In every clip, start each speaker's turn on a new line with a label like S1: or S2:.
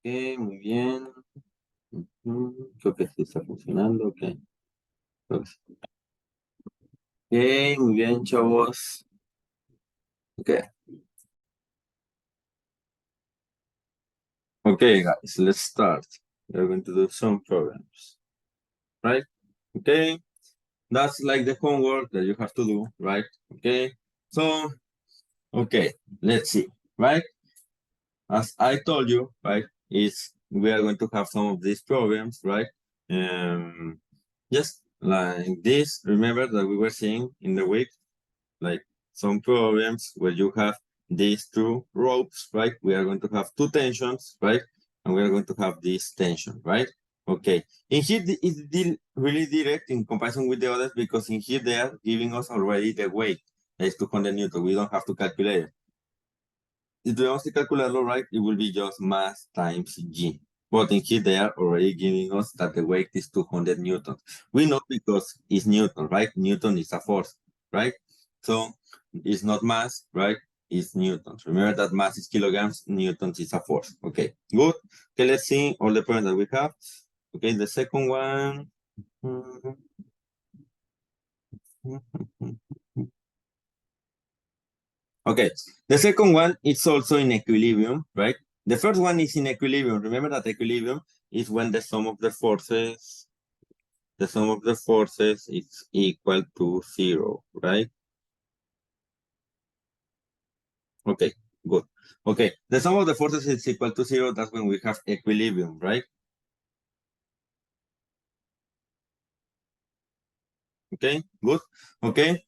S1: Ok, muy bien. Creo que sí está funcionando. Ok. Creo que sí. Ok, muy bien, chavos. Ok. Okay, guys, let's start. We're going to do some programs, right? Okay. That's like the homework that you have to do, right? Okay. So, okay, let's see, right? As I told you, right, is we are going to have some of these programs, right? Um, just like this. Remember that we were seeing in the week, like some programs where you have these two ropes, right? We are going to have two tensions, right? And we are going to have this tension, right? Okay. In here, it's really direct in comparison with the others because in here they are giving us already the weight. That is 200 Newton. We don't have to calculate it. If we want to calculate it, right, it will be just mass times G. But in here, they are already giving us that the weight is 200 Newtons. We know because it's Newton, right? Newton is a force, right? So it's not mass, right? It's newtons. Remember that mass is kilograms, newtons is a force. Okay, good. Okay, let's see all the problems that we have. Okay, the second one. Okay, the second one is also in equilibrium, right? The first one is in equilibrium. Remember that equilibrium is when the sum of the forces is equal to 0, right? Okay, good. Okay, the sum of the forces is equal to 0. That's when we have equilibrium, right? Okay, good. Okay,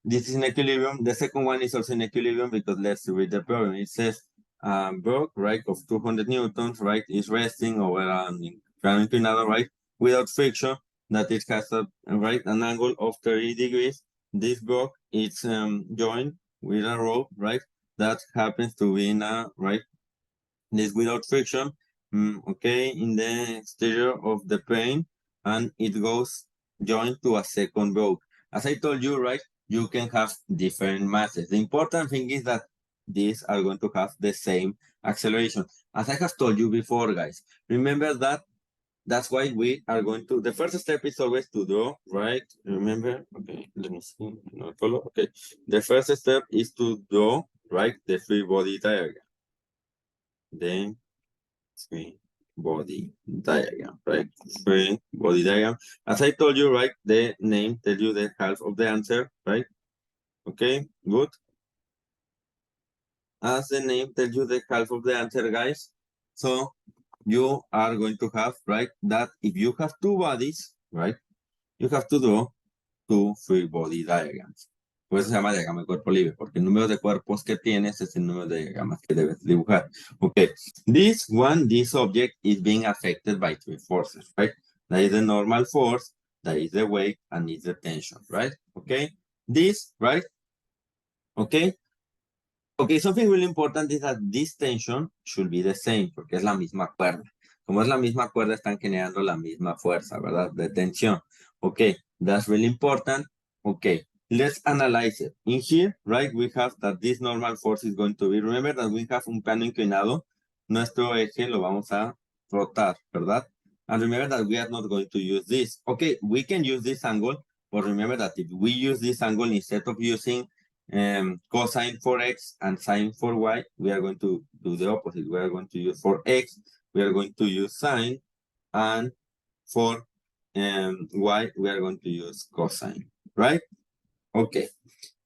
S1: this is in equilibrium. The second one is also in equilibrium because let's read the problem. It says block, right, of 200 newtons, right, is resting over an inclinado, right, without friction, that it has a, right, an angle of 30 degrees. This block is joined with a rope, right, that happens to be in a, right, this without friction, okay, in the exterior of the plane, and it goes joined to a second rope. As I told you, right, you can have different masses. The important thing is that these are going to have the same acceleration. As I have told you before, guys, remember that that's why we are going to, the first step is always to draw, right? Remember, okay, let me see, no color, okay. The first step is to draw, right, the free body diagram. Then free body diagram, right? Free body diagram. As I told you, right, the name tells you the half of the answer, right? Okay, good. As the name tells you the half of the answer, guys. So you are going to have, right, that if you have two bodies, right, you have to draw two free body diagrams. Por eso se llama diagrama de cuerpo libre, porque el número de cuerpos que tienes es el número de diagramas que debes dibujar. Okay, this object is being affected by three forces, right? That is the normal force, that is the weight, and is the tension, right? Okay, this, right? Okay, okay, something really important is that this tension should be the same, porque es la misma cuerda. Como es la misma cuerda, están generando la misma fuerza, ¿verdad? De tensión. Okay, that's really important. Okay, let's analyze it. In here, right, we have that this normal force is going to be, remember that we have un plano inclinado, nuestro eje lo vamos a rotar, ¿verdad? And remember that we are not going to use this. Okay, we can use this angle, but remember that if we use this angle instead of using cosine for x and sine for y, we are going to do the opposite. We are going to use for x, we are going to use sine, and for y, we are going to use cosine, right? Okay,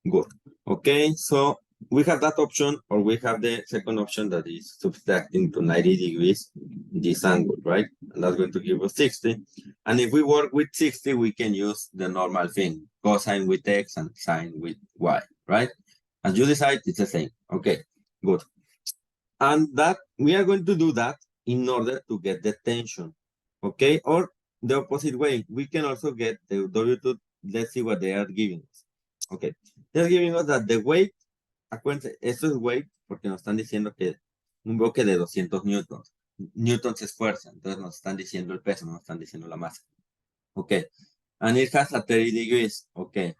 S1: good. Okay, so we have that option, or we have the second option that is subtracting to 90 degrees this angle, right? And that's going to give us 60. And if we work with 60, we can use the normal thing, cosine with x and sine with y, right? As you decide, it's the same. Okay, good. And that we are going to do that in order to get the tension, okay? Or the opposite way, we can also get the W2, let's see what they are giving us. Okay, they're giving us that the weight, acuérdense, esto es weight porque nos están diciendo que un bloque de 200 newtons. Newtons es fuerza, entonces nos están diciendo el peso, no nos están diciendo la masa. Okay, and it has a 30 degrees. Okay,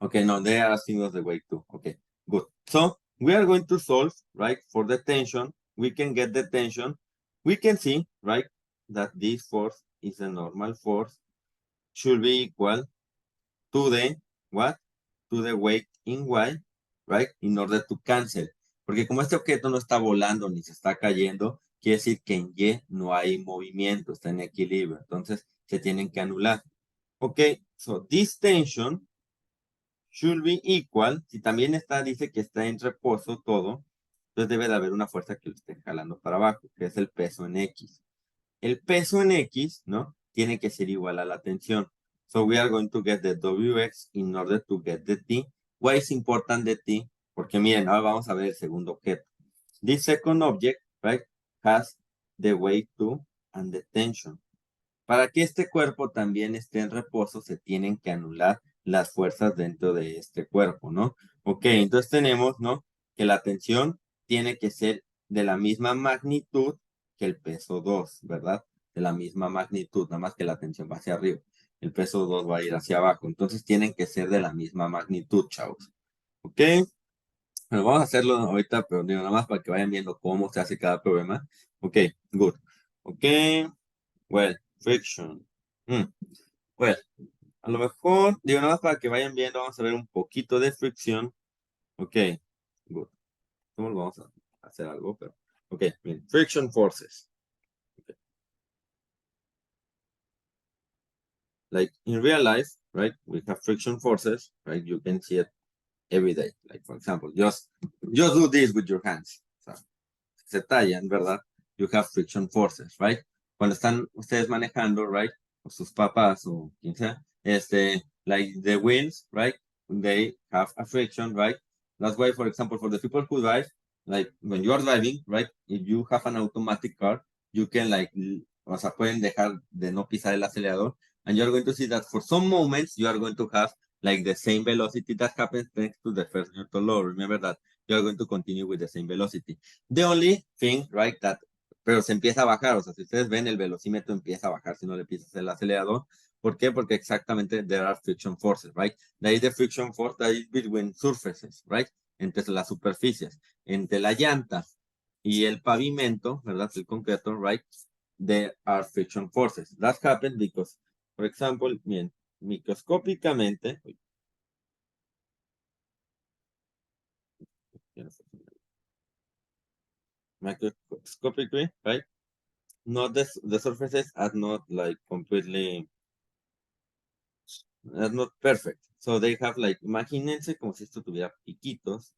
S1: okay, no, they are asking us the weight too. Okay, good. So we are going to solve, right, for the tension. We can get the tension we can see, right, that this force is a normal force, should be equal to the, what? To the weight in Y, right? In order to cancel. Porque como este objeto no está volando ni se está cayendo, quiere decir que en Y no hay movimiento, está en equilibrio. Entonces, se tienen que anular. Ok, so this tension should be equal. Si también está, dice que está en reposo todo, entonces debe de haber una fuerza que lo esté jalando para abajo, que es el peso en X. El peso en X, ¿no? Tiene que ser igual a la tensión. So we are going to get the Wx in order to get the T. Why is important the T? Porque miren, ahora vamos a ver el segundo objeto. This second object, right, has the weight 2 and the tension. Para que este cuerpo también esté en reposo, se tienen que anular las fuerzas dentro de este cuerpo, ¿no? Ok, entonces tenemos, ¿no? Que la tensión tiene que ser de la misma magnitud que el peso 2, ¿verdad? De la misma magnitud, nada más que la tensión va hacia arriba. El peso 2 va a ir hacia abajo. Entonces tienen que ser de la misma magnitud, chavos. ¿Ok? Bueno, vamos a hacerlo ahorita, pero digo, nada más para que vayan viendo cómo se hace cada problema. Ok, good. Ok, well, friction. Well, a lo mejor, digo, nada más para que vayan viendo, vamos a ver un poquito de fricción. Ok, good. ¿Cómo lo vamos a hacer algo? Pero, ok, bien. Friction forces. Okay. Like in real life, right, we have friction forces, right? You can see it every day. Like, for example, just do this with your hands. O sea, se tallan, ¿verdad? You have friction forces, right? Cuando están ustedes manejando, right? O sus papás o quien sea, like the wheels, right? They have a friction, right? That's why, for example, for the people who drive, like when you are driving, right? If you have an automatic car, you can like, o sea, pueden dejar de no pisar el acelerador, and you're going to see that for some moments you are going to have like the same velocity that happens thanks to the first neutral law. Remember that you are going to continue with the same velocity. The only thing, right, that, pero se empieza a bajar, o sea, si ustedes ven, el velocímetro empieza a bajar si no le pisas el acelerador. ¿Por qué? Porque exactamente there are friction forces, right? There is the friction force that is between surfaces, right? Entre las superficies, entre la llanta y el pavimento, ¿verdad? El concreto, right? There are friction forces. That happens because, for example, bien, microscópicamente, microscopically, right? Not the surfaces are not like completely, are not perfect. So they have like, imagínense como si esto tuviera piquitos,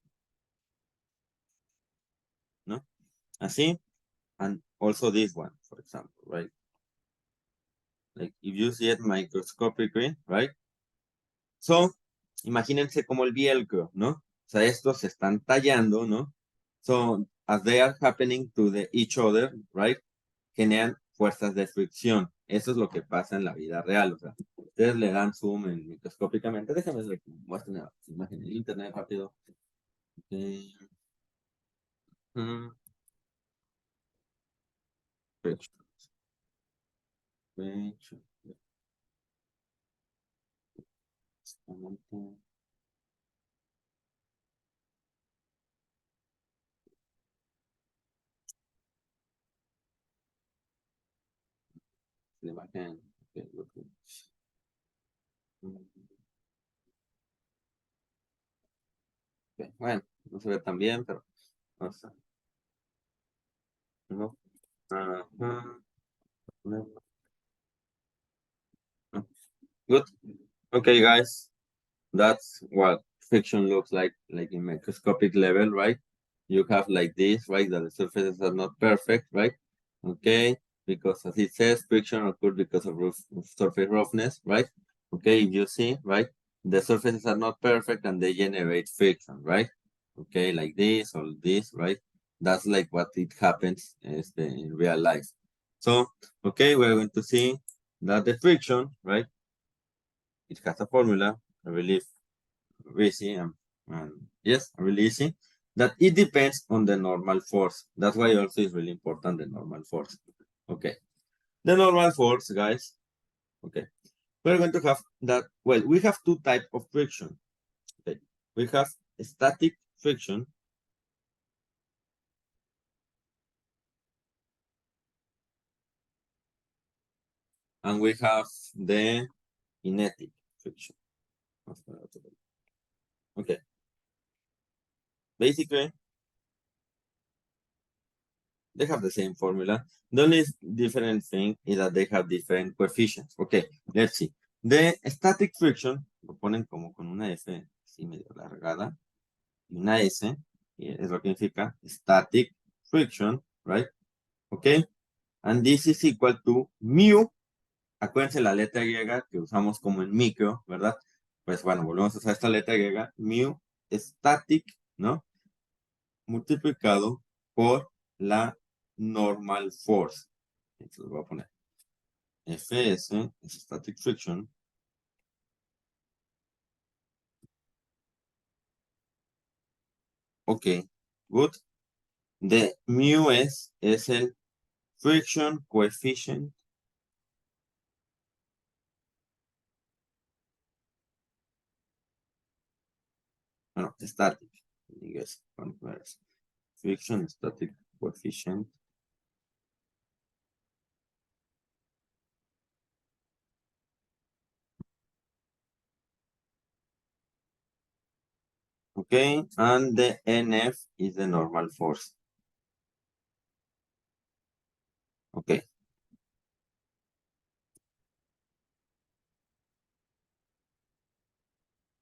S1: ¿no? Así, and also this one, for example, right? Like if you see it microscopically, right? So, imagínense como el velcro, ¿no? O sea, estos se están tallando, ¿no? So, as they are happening to each other, right? Generan fuerzas de fricción. Eso es lo que pasa en la vida real. O sea, ustedes le dan zoom microscópicamente. Déjenme ver que muestren la imagen en internet rápido. Okay. Friction. Friction. La imagen. Okay, okay. Bueno, no se ve tan bien, pero no sé. No. Good. Okay, guys. That's what friction looks like in microscopic level, right? You have like this, right? That the surfaces are not perfect, right? Okay, because as it says, friction occurs because of surface roughness, right? Okay, if you see, right? The surfaces are not perfect and they generate friction, right? Okay, like this or this, right? That's like what it happens in real life. So, okay, we're going to see that the friction, right? It has a formula, I believe, easy and yes, really easy, that it depends on the normal force. That's why also is really important, the normal force. Okay, the normal force, guys. Okay, we're going to have that. Well, we have two types of friction. Okay, we have static friction and we have the kinetic friction. Okay. Basically, they have the same formula. The only different thing is that they have different coefficients. Okay, let's see. The static friction, lo ponen como con una F así medio alargada, y una S, y es lo que significa static friction, right? Okay, and this is equal to mu. Acuérdense la letra griega que usamos como en micro, ¿verdad? Pues bueno, volvemos a usar esta letra griega, mu static, ¿no? Multiplicado por la normal force. Entonces lo voy a poner. Fs es static friction. Ok, good. De mu es el friction coefficient. Bueno, static. En inglés. Friction static coefficient. Okay, and the NF is the normal force. Okay.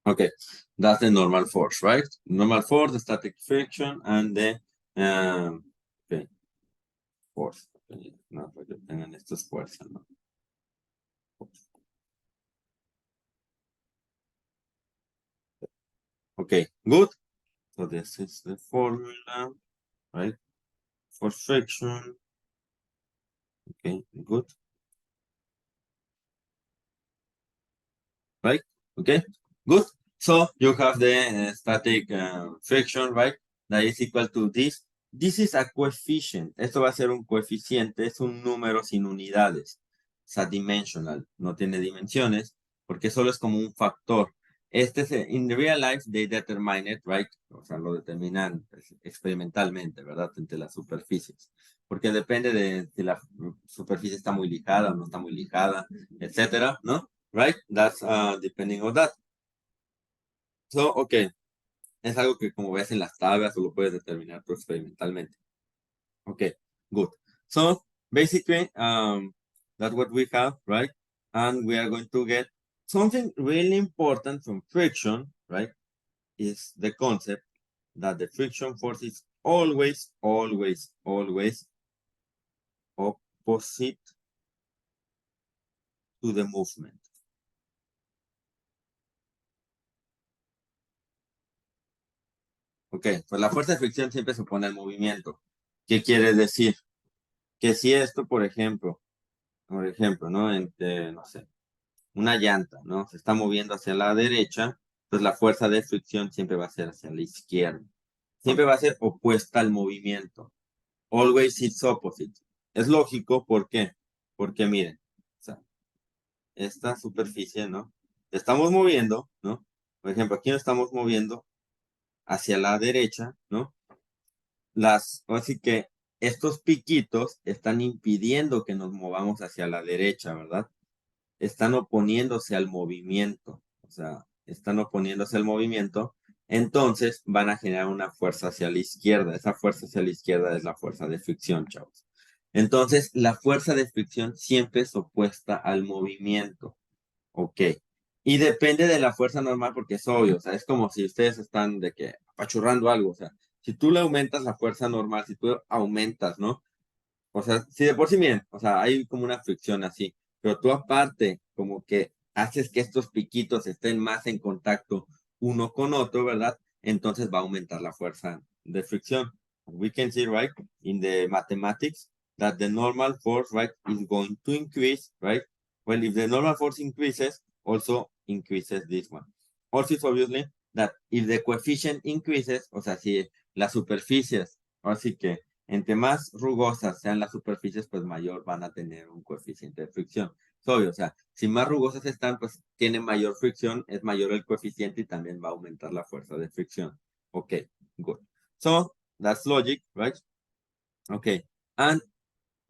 S1: Okay, that's the normal force, right? Normal force, the static friction, and the okay, force. Okay. No, porque tengan esto es fuerza, ¿no? Okay, good. So this is the formula, right? For friction. Okay, good. Right? Okay, good. So you have the static friction, right? That is equal to this. This is a coefficient. Esto va a ser un coeficiente, es un número sin unidades. Es a dimensional, no tiene dimensiones, porque solo es como un factor. Este es, in real life, they determine it, right? O sea, lo determinan pues, experimentalmente, ¿verdad? Entre las superficies. Porque depende de si la superficie está muy lijada o no está muy lijada, etcétera, ¿no? Right? That's depending on that. So, okay. Es algo que como ves en las tablas o lo puedes determinar tú experimentalmente. Okay, good. So, basically, that's what we have, right? And we are going to get something really important from friction, right? Is the concept that the friction force is always, always, always opposite to the movement. Ok, pues la fuerza de fricción siempre se opone al movimiento. ¿Qué quiere decir? Que si esto, por ejemplo, ¿no? Entre, no sé, una llanta, ¿no? Se está moviendo hacia la derecha, pues la fuerza de fricción siempre va a ser hacia la izquierda. Siempre va a ser opuesta al movimiento. Always it's opposite. Es lógico, ¿por qué? Porque miren, o sea, esta superficie, ¿no? Estamos moviendo, ¿no? Por ejemplo, aquí nos estamos moviendo hacia la derecha, ¿no? Así que estos piquitos están impidiendo que nos movamos hacia la derecha, ¿verdad? Están oponiéndose al movimiento, o sea, están oponiéndose al movimiento, entonces van a generar una fuerza hacia la izquierda. Esa fuerza hacia la izquierda es la fuerza de fricción, chavos. Entonces, la fuerza de fricción siempre es opuesta al movimiento. Ok. Y depende de la fuerza normal porque es obvio, o sea, es como si ustedes están de que apachurrando algo, o sea, si tú le aumentas la fuerza normal, si tú aumentas, ¿no? O sea, si de por sí, miren, o sea, hay como una fricción así, pero tú aparte como que haces que estos piquitos estén más en contacto uno con otro, ¿verdad? Entonces va a aumentar la fuerza de fricción. We can see, right, in the mathematics that the normal force, right, is going to increase, right? Well, if the normal force increases, also increases this one. Also, it's obviously that if the coefficient increases, o sea, si las superficies, así que entre más rugosas sean las superficies, pues mayor van a tener un coeficiente de fricción. Es obvio, o sea, si más rugosas están, pues tiene mayor fricción, es mayor el coeficiente y también va a aumentar la fuerza de fricción. Okay, good. So, that's logic, right? Okay, and,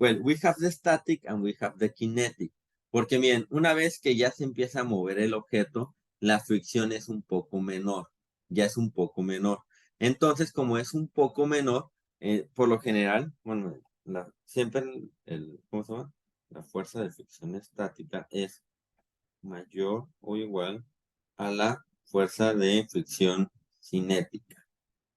S1: well, we have the static and we have the kinetic. Porque bien, una vez que ya se empieza a mover el objeto, la fricción es un poco menor, ya es un poco menor. Entonces, como es un poco menor, por lo general, bueno, siempre ¿cómo se llama? La fuerza de fricción estática es mayor o igual a la fuerza de fricción cinética.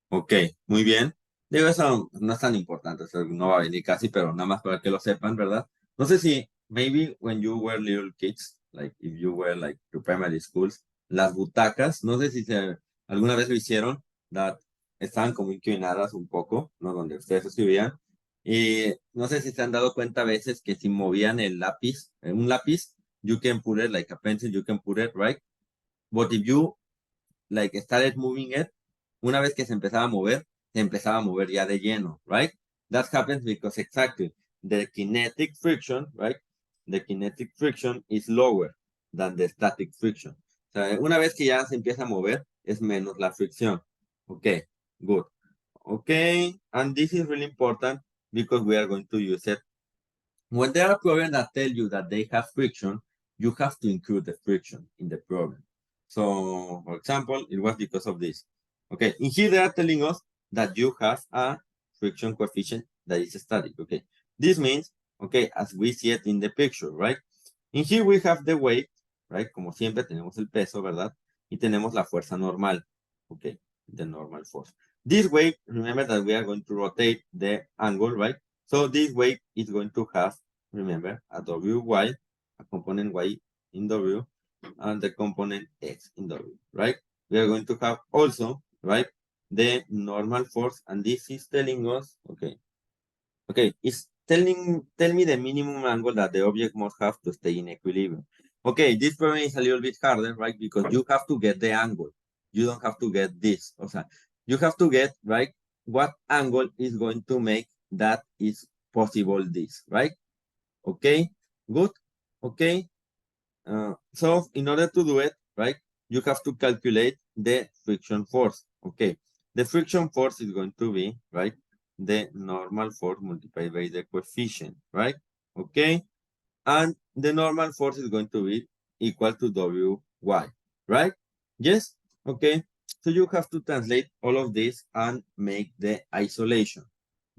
S1: Ok, muy bien. Digo, eso no es tan importante, eso no va a venir casi, pero nada más para que lo sepan, ¿verdad? No sé si, maybe when you were little kids, like if you were like to primary schools, las butacas, no sé si alguna vez lo hicieron, that estaban como inclinadas un poco, ¿no? Donde ustedes escribían. Y no sé si se han dado cuenta a veces que si movían el lápiz, un lápiz, you can put it like a pencil, you can put it, right? But if you like started moving it, una vez que se empezaba a mover ya de lleno, right? That happens because exactly the kinetic friction, right? The kinetic friction is lower than the static friction. O sea, una vez que ya se empieza a mover, es menos la fricción. Okay, good. Okay, and this is really important because we are going to use it. When there are problems that tell you that they have friction, you have to include the friction in the problem. So, for example, it was because of this. Okay, in here they are telling us that you have a friction coefficient that is static. Okay, this means, okay, as we see it in the picture, right? In here we have the weight, right? Como siempre tenemos el peso, ¿verdad? Y tenemos la fuerza normal. Okay, the normal force. This weight, remember that we are going to rotate the angle, right? So this weight is going to have, remember, a Wy, a component Y in W, and the component X in W, right? We are going to have also, right, the normal force, and this is telling us, okay, it's tell me the minimum angle that the object must have to stay in equilibrium. Okay, this problem is a little bit harder, right? Because you have to get the angle. You don't have to get this. O sea, you have to get, right, what angle is going to make that is possible this, right? Okay, good. Okay. So in order to do it, right, you have to calculate the friction force. Okay. The friction force is going to be, right, the normal force multiplied by the coefficient, right? Okay. And the normal force is going to be equal to Wy, right? Yes? Okay. So you have to translate all of this and make the isolation.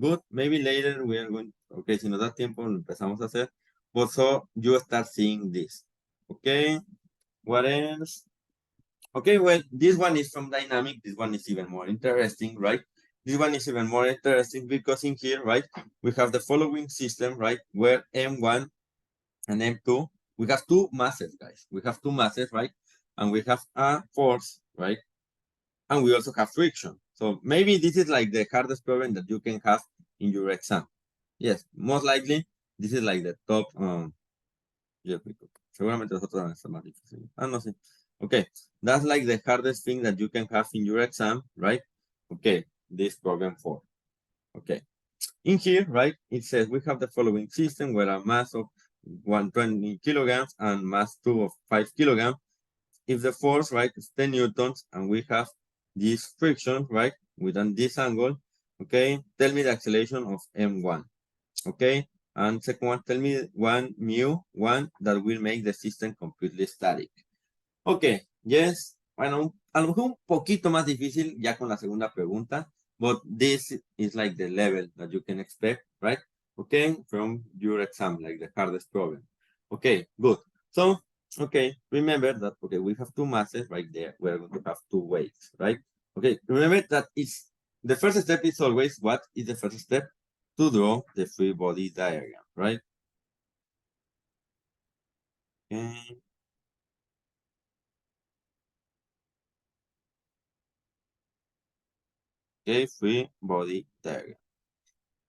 S1: Good. Maybe later we are going, okay, si nos da tiempo, lo empezamos a hacer. But so you start seeing this. Okay. What else? Okay, well, this one is from dynamic. This one is even more interesting, right? This one is even more interesting because in here, right, we have the following system, right, where M1 and M2, we have two masses, guys. We have two masses, right? And we have a force, right? And we also have friction. So maybe this is like the hardest problem that you can have in your exam. Yes, most likely, this is like the top, seguramente los otros van a ser más difíciles. No sé. Okay, that's like the hardest thing that you can have in your exam, right? Okay, this problem 4. Okay, in here, right, it says we have the following system where a mass of 120 kilograms and mass 2 of 5 kilograms. If the force, right, is 10 newtons and we have this friction, right, within this angle, okay, tell me the acceleration of M1, okay? And second one, tell me one mu1 that will make the system completely static. Okay, yes, bueno, a lo mejor un poquito más difícil ya con la segunda pregunta, but this is like the level that you can expect, right? Okay, from your exam, like the hardest problem. Okay, good. So, okay, remember that, okay, we have two masses right there. We're going to have two weights, right? Okay, remember that it's, the first step is always, what is the first step? To draw the free body diagram, right? Okay. Okay, free body diagram.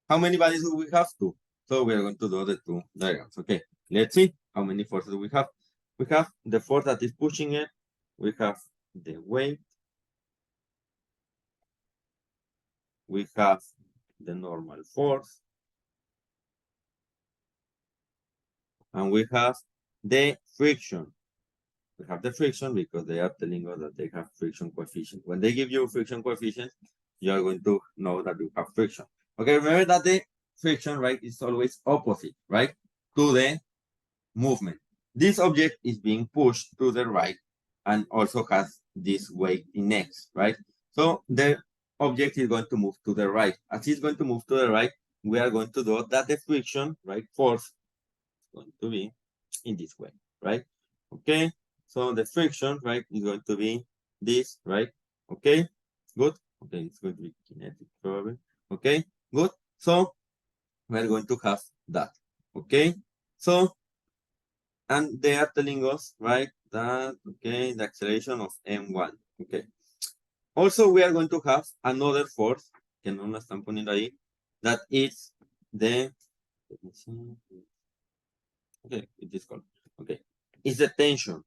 S1: How many bodies do we have? Two. So we are going to do the two diagrams. Okay, let's see how many forces we have. We have the force that is pushing it. We have the weight. We have the normal force. And we have the friction. We have the friction because they are telling us that they have friction coefficient. When they give you friction coefficient, you are going to know that you have friction. Okay, remember that the friction, right, is always opposite, right, to the movement. This object is being pushed to the right and also has this weight in X, right? So the object is going to move to the right. As it's going to move to the right, we are going to do that the friction, right, force is going to be in this way, right? Okay, so the friction, right, is going to be this, right? Okay, good. Okay, it's going to be kinetic probably. Okay, good. So we're going to have that. Okay, so and they are telling us, right, that okay, the acceleration of m1. Okay. Also, we are going to have another force que no la están poniendo ahí, that is the okay, it is called okay, is the tension.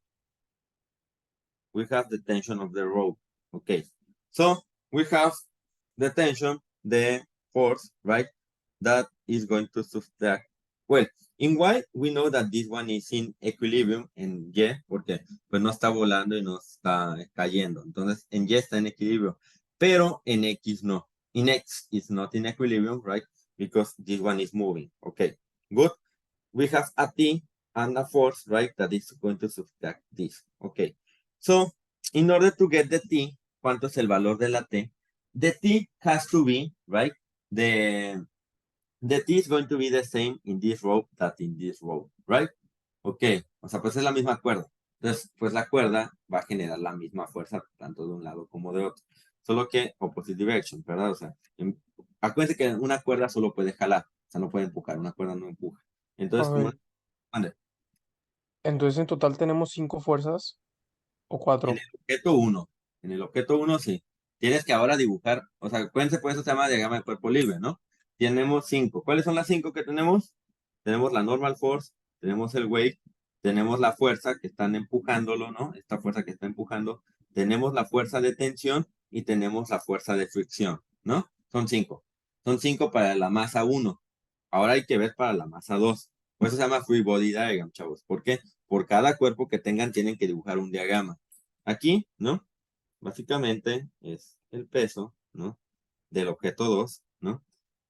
S1: We have the tension of the rope. Okay, so we have the tension, the force, right? That is going to subtract. Well, in Y, we know that this one is in equilibrium en Y, porque pues no está volando y no está cayendo. Entonces, en Y está en equilibrio, pero en X no. In X is not in equilibrium, right? Because this one is moving. Okay, good. We have a T and a force, right? That is going to subtract this. Okay, so in order to get the T, ¿cuánto es el valor de la T? The T has to be, right? The T is going to be the same in this rope that in this rope, right? Ok, o sea, pues es la misma cuerda. Entonces, pues la cuerda va a generar la misma fuerza tanto de un lado como de otro. Solo que opposite direction, ¿verdad? O sea, acuérdense que una cuerda solo puede jalar, o sea, no puede empujar, una cuerda no empuja. Entonces, como...
S2: Ok. Entonces en total tenemos 5 fuerzas o
S1: En
S2: 4.
S1: el objeto 1. En el objeto 1 sí. Tienes que ahora dibujar, o sea, acuérdense, por eso se llama diagrama de cuerpo libre, ¿no? Tenemos 5. ¿Cuáles son las 5 que tenemos? Tenemos la normal force, tenemos el weight, tenemos la fuerza que están empujándolo, ¿no? Esta fuerza que está empujando. Tenemos la fuerza de tensión y tenemos la fuerza de fricción, ¿no? Son 5. Son 5 para la masa 1. Ahora hay que ver para la masa 2. Por eso se llama free body diagram, chavos. ¿Por qué? Por cada cuerpo que tengan tienen que dibujar un diagrama. Aquí, ¿no? Básicamente es el peso, ¿no? Del objeto 2, ¿no?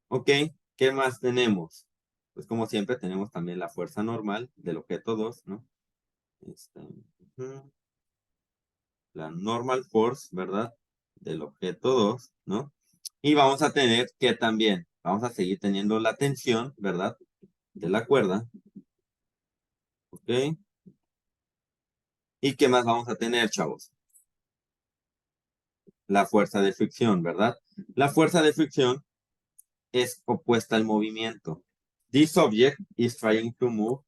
S1: Ok, ¿qué más tenemos? Pues como siempre tenemos también la fuerza normal del objeto 2, ¿no? Esta, la normal force, ¿verdad? Del objeto 2, ¿no? Y vamos a tener que también, vamos a seguir teniendo la tensión, ¿verdad? De la cuerda, ¿ok? ¿Y qué más vamos a tener, chavos? La fuerza de fricción, ¿verdad? La fuerza de fricción es opuesta al movimiento. This object is trying to move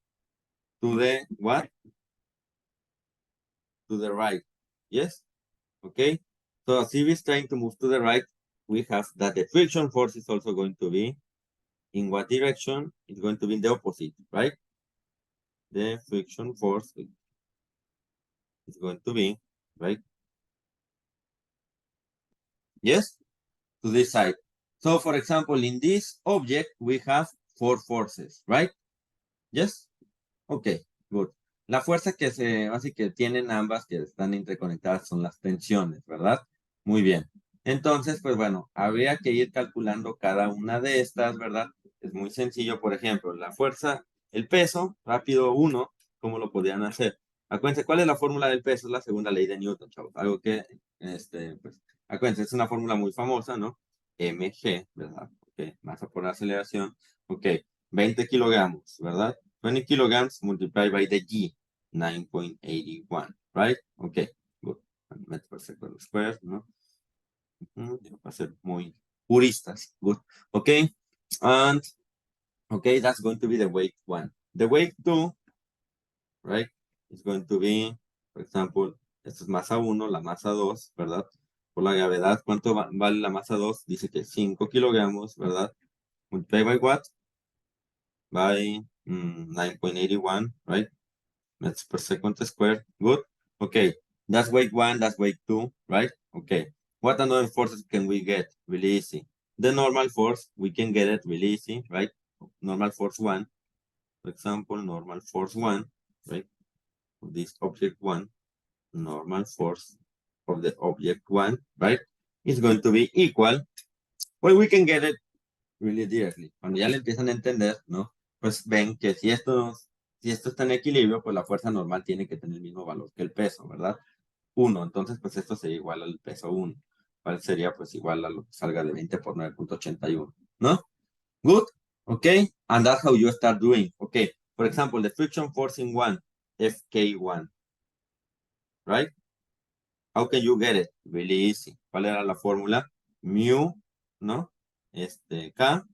S1: to the what? To the right. Yes? Okay? So as if it's trying to move to the right, we have that the friction force is also going to be in what direction? It's going to be in the opposite, right? The friction force is going to be, right? Yes? To this side. So for example, in this object, we have 4 forces, right? Yes? Ok, good. La fuerza que así que tienen ambas que están interconectadas son las tensiones, ¿verdad? Muy bien. Entonces, pues bueno, habría que ir calculando cada una de estas, ¿verdad? Es muy sencillo, por ejemplo, la fuerza, el peso, rápido uno, ¿cómo lo podrían hacer? Acuérdense, ¿cuál es la fórmula del peso? Es la segunda ley de Newton, chavos. Algo que, pues, acuérdense, es una fórmula muy famosa, ¿no? mg, ¿verdad? Ok, masa por aceleración. Ok, 20 kilogramos, ¿verdad? 20 kilograms multiplied by the G, 9.81, right? Okay, good. Metros per second square, ¿no? Va a ser muy puristas, good. Okay, and okay, that's going to be the weight 1. The weight 2, right, is going to be, for example, esto es masa 1, la masa 2, ¿verdad? Por la gravedad, ¿cuánto vale la masa 2? Dice que 5 kilogramos, ¿verdad? Multiplied by what? By 9.81, right? Meters per second squared. Good. Okay. That's weight 1, that's weight 2, right? Okay. What another forces can we get? Really easy. The normal force, we can get it really easy, right? Normal force 1, for example, normal force 1, right? This object 1, normal force of the object 1, right? Is going to be equal. Well, we can get it really directly. Cuando ya le empiezan a entender, ¿no? Pues ven que si Si esto está en equilibrio, pues la fuerza normal tiene que tener el mismo valor que el peso, ¿verdad? 1. Entonces, pues esto sería igual al peso 1. ¿Cuál sería? Pues igual a lo que salga de 20 por 9.81, ¿no? Good. Okay. And that's how you start doing. Okay. For example, the friction force in one, FK1. Right? How can you get it? Really easy. ¿Cuál era la fórmula? Mu, ¿no? K,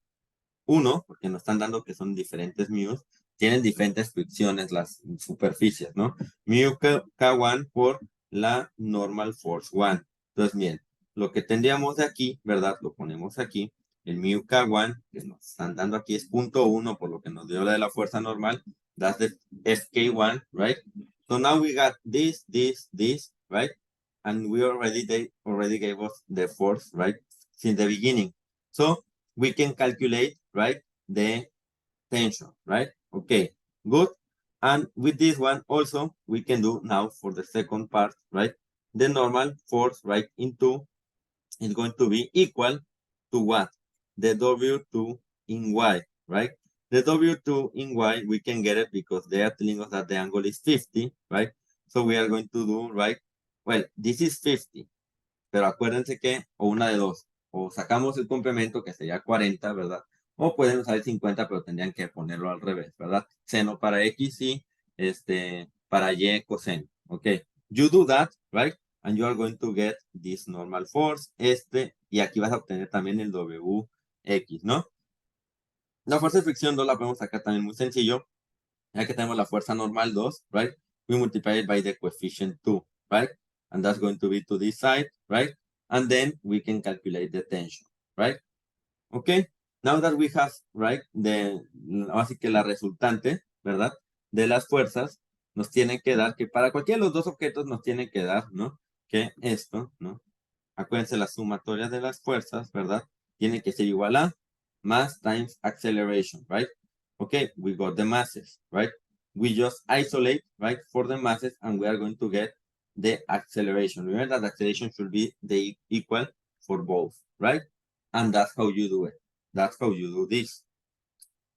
S1: 1, porque nos están dando que son diferentes mu's, tienen diferentes fricciones las superficies, ¿no? Mu K1 por la normal force 1. Entonces, bien, lo que tendríamos de aquí, ¿verdad? Lo ponemos aquí. El mu K1, que nos están dando aquí, es 0.1, por lo que nos dio la de la fuerza normal. That's the FK1, right? So now we got this, right? And we already gave us the force, right? Since the beginning. So we can calculate, right, the tension, right? Okay, good. And with this one also, we can do now for the second part, right? The normal force, right, into is going to be equal to what? The W2 in Y, right? The W2 in Y, we can get it because they are telling us that the angle is 50, right? So we are going to do, right? Well, this is 50, pero acuérdense que o una de dos, o sacamos el complemento que sería 40, ¿verdad? O pueden usar el 50, pero tendrían que ponerlo al revés, ¿verdad? Seno para X y para Y coseno, ¿ok? You do that, right? And you are going to get this normal force, y aquí vas a obtener también el WX, ¿no? La fuerza de fricción 2 la podemos sacar también muy sencillo, ya que tenemos la fuerza normal 2, right? We multiply it by the coefficient 2, right? And that's going to be to this side, right? And then we can calculate the tension, right? Okay. Now that we have, right, así que la resultante, ¿verdad? De las fuerzas nos tiene que dar, que para cualquiera de los dos objetos nos tiene que dar, ¿no? Que esto, ¿no? Acuérdense, la sumatoria de las fuerzas, ¿verdad? Tiene que ser igual a mass times acceleration, right? Okay, we got the masses, right? We just isolate, right, for the masses, and we are going to get the acceleration. Remember that the acceleration should be the equal for both, right? And that's how you do it. That's how you do this.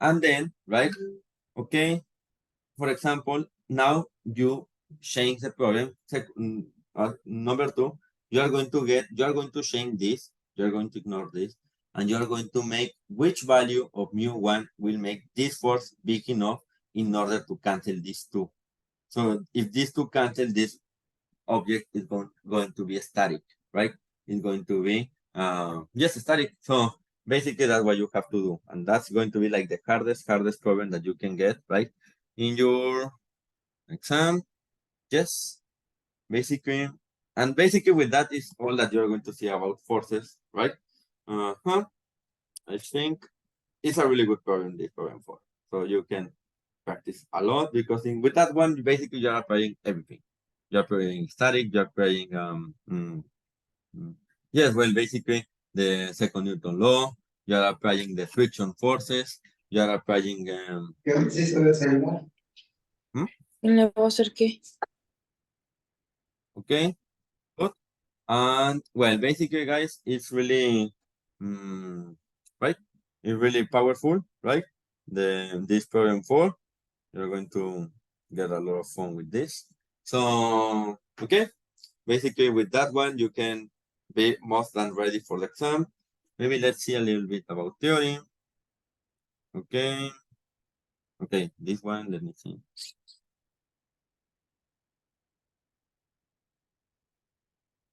S1: And then, right, okay, for example, now you change the problem. Number 2, you are going to change this, you are going to ignore this, and you are going to make which value of mu1 will make this force big enough in order to cancel these two. So if these two cancel, this object is going to be static, right? It's going to be just static. So basically that's what you have to do. And that's going to be like the hardest problem that you can get, right? In your exam. Yes, basically. And basically with that is all that you're going to see about forces, right? I think it's a really good problem, this problem 4. So you can practice a lot because with that one, basically you're applying everything. You're applying static, you're applying, yes, well, basically the second Newton law, you're applying the friction forces, you're applying,
S3: ¿Le va a hacer qué?
S1: okay, good. And well, basically, guys, it's really, right? It's really powerful, right? This problem 4, you're going to get a lot of fun with this. So, okay, basically with that one, you can be more than ready for the exam. Maybe let's see a little bit about theory. Okay. Okay, this one, let me see.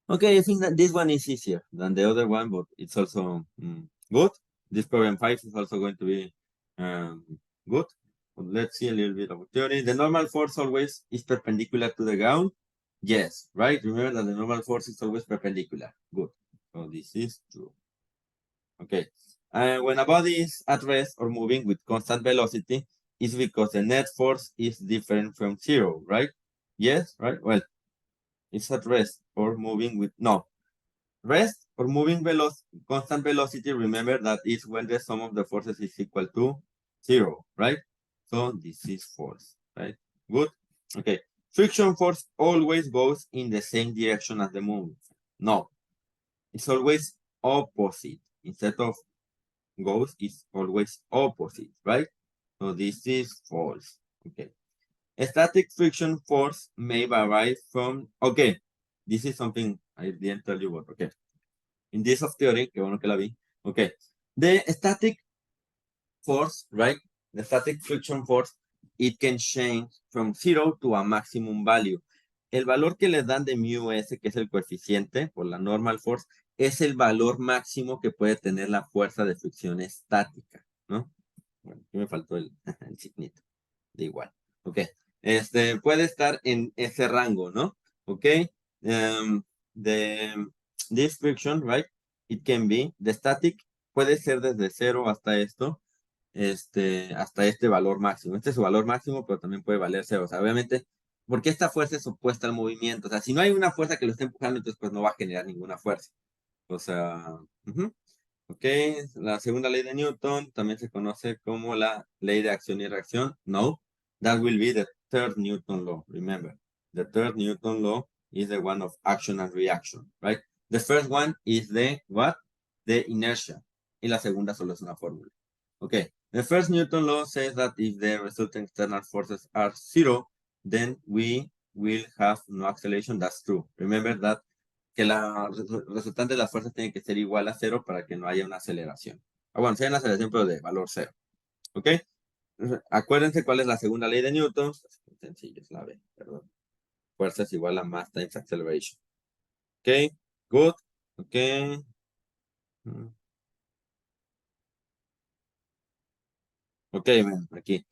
S1: Okay, I think that this one is easier than the other one, but it's also good. This problem 5 is also going to be good. But let's see a little bit of theory. The normal force always is perpendicular to the ground. Yes, right? Remember that the normal force is always perpendicular. Good. So this is true. Okay. When a body is at rest or moving with constant velocity, it's because the net force is different from 0, right? Yes, right? Well, it's at rest or moving with, no. Rest or moving constant velocity, remember that is when the sum of the forces is equal to 0, right? So this is force, right? Good. Okay. Friction force always goes in the same direction as the movement. No, it's always opposite. Instead of goes, it's always opposite, right? So this is false. Okay. Static friction force may vary from, okay, this is something I didn't tell you what, okay. In this of theory, que bueno que la vi, okay. The static force, right? The static friction force, it can change from 0 to a maximum value. El valor que les dan de mu s, que es el coeficiente por la normal force, es el valor máximo que puede tener la fuerza de fricción estática, ¿no? Bueno, aquí me faltó el signito. De igual. Ok. Puede estar en ese rango, ¿no? Ok. This friction, right? It can be, the static puede ser desde 0 hasta esto, hasta este valor máximo. Este es su valor máximo, pero también puede valer 0. O sea, obviamente, porque esta fuerza es opuesta al movimiento. O sea, si no hay una fuerza que lo esté empujando, entonces pues no va a generar ninguna fuerza. O sea, ok, la segunda ley de Newton también se conoce como la ley de acción y reacción. No, that will be the third Newton law, remember. The third Newton law is the one of action and reaction, right? The first one is the, what? The inertia. Y la segunda solo es una fórmula. Okay, the first Newton law says that if the resulting external forces are 0, then we will have no acceleration. That's true. Remember that que la resultante de las fuerzas tiene que ser igual a 0 para que no haya una aceleración. Bueno, si hay una aceleración, pero de valor 0. ¿Ok? Acuérdense cuál es la segunda ley de Newton. Es muy sencillo, es la B, perdón. Fuerza es igual a mass times acceleration. ¿Ok? Good. ¿Ok? Ok, bueno, aquí.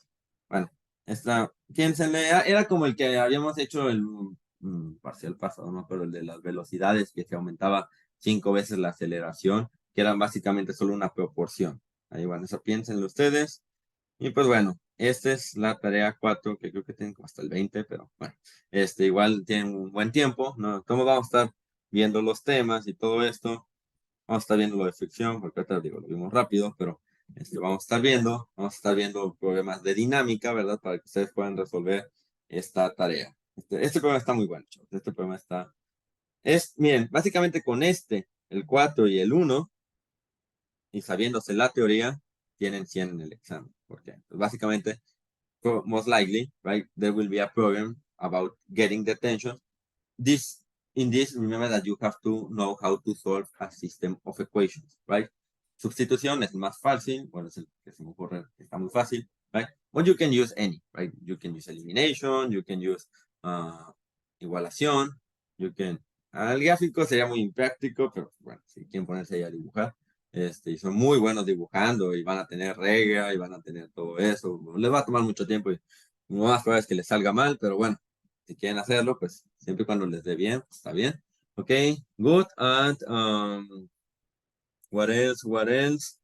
S1: Bueno, piénsenle, era como el que habíamos hecho el parcial pasado, no, pero el de las velocidades, que se aumentaba 5 veces la aceleración, que eran básicamente solo una proporción. Ahí bueno, eso piénsenlo ustedes. Y pues bueno, esta es la tarea 4, que creo que tienen como hasta el 20, pero bueno, igual tienen un buen tiempo, ¿no? ¿Cómo vamos a estar viendo los temas y todo esto? Vamos a estar viendo lo de fricción, porque ahorita digo, lo vimos rápido, pero vamos a estar viendo problemas de dinámica, ¿verdad? Para que ustedes puedan resolver esta tarea. Este problema está muy bueno, chavos. Este problema está, miren, básicamente con el 4 y el 1, y sabiéndose la teoría, tienen 100 en el examen. Porque pues básicamente, most likely, right, there will be a problem about getting the tension. In this, remember that you have to know how to solve a system of equations, right? Sustitución es más fácil, bueno, es el que se me ocurre, está muy fácil, right? Or you can use any, right? You can use elimination, you can use igualación, you can... El gráfico sería muy impráctico, pero bueno, si quieren ponerse ahí a dibujar, y son muy buenos dibujando, y van a tener regla, y van a tener todo eso, les va a tomar mucho tiempo, y lo más probable es que les salga mal, pero bueno, si quieren hacerlo, pues siempre y cuando les dé bien, pues, está bien. Ok, good. And what else? What else?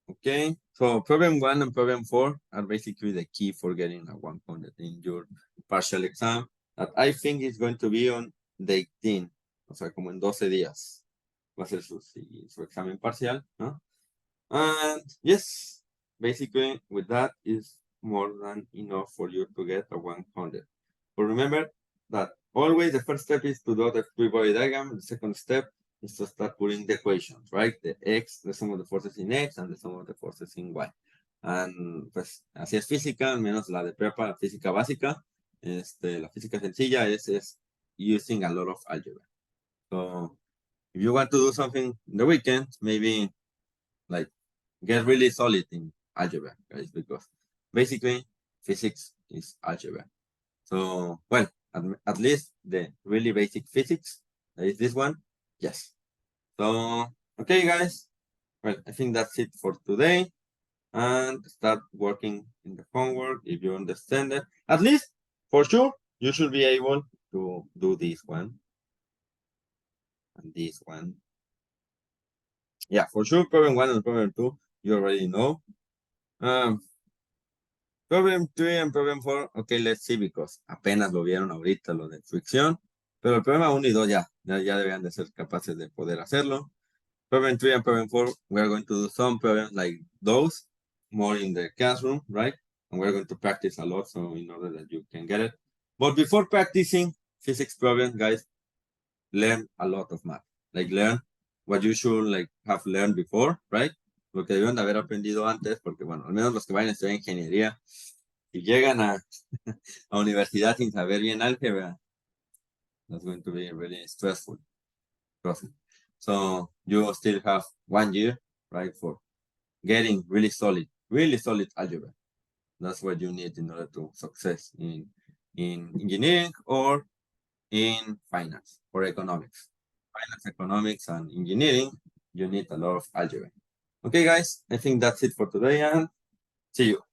S1: Okay, so problem 1 and problem 4 are basically the key for getting a 100 in your partial exam. That I think is going to be on the 18, o sea, como en 12 días. Va a ser su examen parcial, ¿no? And yes, basically with that is more than enough for you to get a 100. But remember that always the first step is to do the free body diagram. The second step is to start putting the equations, right? The sum of the forces in X and the sum of the forces in Y. And pues así es física, al menos la de prepa, la física básica. La física sencilla is using a lot of algebra. So if you want to do something in the weekend, maybe like get really solid in algebra, guys, because basically physics is algebra. So, well, at least the really basic physics, is this one? Yes. So, okay, guys. Well, I think that's it for today. And start working in the homework if you understand it. At least, for sure, you should be able to do this one. And this one. Yeah, for sure, problem 1 and problem 2, you already know. Problem 3 and problem 4, okay, let's see, because apenas lo vieron ahorita, lo de fricción, pero el problema 1 y 2 ya deberían de ser capaces de poder hacerlo. Problem 3 and problem 4, we are going to do some problems like those, more in the classroom, right? And we're going to practice a lot, so in order that you can get it. But before practicing physics problems, guys, learn a lot of math. Like learn what you should like have learned before, right? Lo que debieron de haber aprendido antes, porque bueno, al menos los que vayan a estudiar ingeniería, si llegan a universidad sin saber bien álgebra, that's going to be really stressful process. So you still have 1 year, right, for getting really solid algebra. That's what you need in order to success in engineering or in finance or economics. Finance, economics, and engineering, you need a lot of algebra. Okay, guys, I think that's it for today, and see you.